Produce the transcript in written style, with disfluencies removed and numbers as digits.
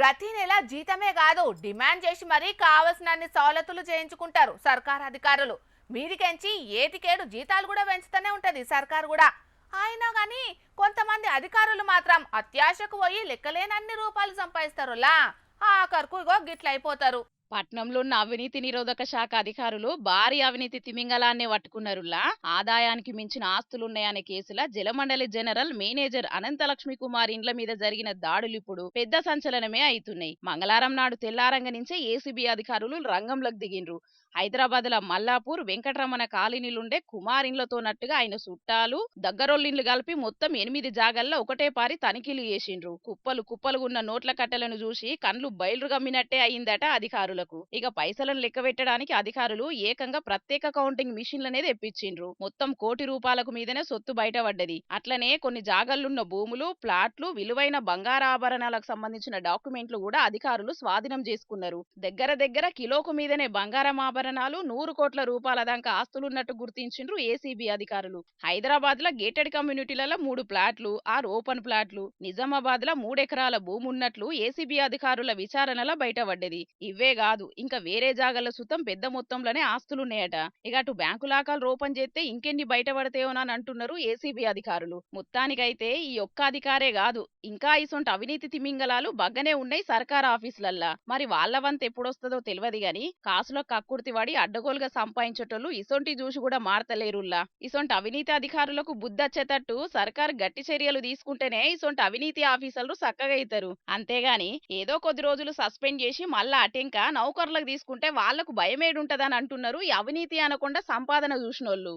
ప్రతి నెల జీతమే కాదు డిమాండ్ చేసి మరీ కావాల్సినన్ని సవలతులు చేయించుకుంటారు సర్కార్ అధికారులు. మీదికెంచి ఏటికేడు జీతాలు కూడా పెంచుతూనే ఉంటది సర్కార్ కూడా. అయినా కానీ కొంతమంది అధికారులు మాత్రం అత్యాశకు పోయి లెక్కలేనన్ని రూపాయలు సంపాదిస్తారులా. ఆఖరుకు ఇగో గిట్లయిపోతారు. పట్నంలో ఉన్న అవినీతి నిరోధక శాఖ అధికారులు భారీ అవినీతి తిమింగలాన్నే పట్టుకున్నారులా. ఆదాయానికి మించిన ఆస్తులున్నాయనే కేసుల జలమండలి జనరల్ మేనేజర్ అనంతలక్ష్మి కుమార్ ఇండ్ల మీద జరిగిన దాడులు ఇప్పుడు పెద్ద సంచలనమే అవుతున్నాయి. మంగళవారం నాడు తెల్లారంగ నుంచే ఏసీబీ అధికారులు రంగంలోకి దిగిండ్రు. హైదరాబాద్ ల మల్లాపూర్ వెంకటరమణ కాలనీలుండే కుమార్ ఇండ్లతో నట్టుగా ఆయన చుట్టాలు దగ్గరోళ్ళిండ్లు కలిపి మొత్తం 8 జాగల్లో ఒకటే పారి తనిఖీలు చేసిండ్రు. కుప్పలు కుప్పలుగున్న నోట్ల కట్టెలను చూసి కండ్లు బయలు గమ్మినట్టే అయిందట అధికారులకు. ఇక పైసలను లెక్క పెట్టడానికి అధికారులు ఏకంగా ప్రత్యేక కౌంటింగ్ మిషన్లనేది తెప్పించిండ్రు. మొత్తం ₹1,00,00,000 మీదనే సొత్తు బయటపడ్డది. అట్లనే కొన్ని జాగల్లున్న భూములు, ప్లాట్లు, విలువైన బంగారాభరణాలకు సంబంధించిన డాక్యుమెంట్లు కూడా అధికారులు స్వాధీనం చేసుకున్నారు. దగ్గర దగ్గర కిలోకు మీదనే బంగారం ఆభరణాలు, ₹100 కోట్ల దాకా ఆస్తులున్నట్టు గుర్తించిండ్రు ఏసీబీ అధికారులు. హైదరాబాద్ లో గేటెడ్ కమ్యూనిటీలలో 3 ప్లాట్లు, 6 ఓపెన్ ప్లాట్లు, నిజామాబాద్ లో 3 ఎకరాల భూమి ఉన్నట్లు ఏసీబీ అధికారుల విచారణలో బయటపడ్డది. ఇవే కాదు ఇంకా వేరే జాగాల సుతం పెద్ద మొత్తంలోనే ఆస్తులున్నాయట. ఇక అటు బ్యాంకు లాకాలు ఓపెన్ చేస్తే ఇంకెన్ని బయటపడతాయోనని అంటున్నారు ఏసీబీ అధికారులు. మొత్తానికైతే ఈ ఒక్క అధికారే కాదు ఇంకా ఇసొంటి అవినీతి తిమింగలాలు బగ్గనే ఉన్నాయి సర్కార్ ఆఫీసులల్లా. మరి వాళ్ళ వంత ఎప్పుడొస్తుందో తెలియదు గాని కాసులో కక్కుర్తి వాడి అడ్డగోలుగా సంపాదించేటోళ్ళు ఇసొంటి చూసి కూడా మారతలేరుల్లా. ఇసొంటి అవినీతి అధికారులకు బుద్ధొచ్చేటట్టు సర్కార్ గట్టి చర్యలు తీసుకుంటేనే ఇసొంటి అవినీతి ఆఫీసర్లు సక్కగా అవుతారు. అంతేగాని ఏదో కొద్ది రోజులు సస్పెండ్ చేసి మళ్ళా అటెంక నౌకర్లకు తీసుకుంటే వాళ్లకు భయమేడుంటదని అంటున్నారు ఈ అవినీతి అనకుండా సంపాదన చూసినోళ్ళు.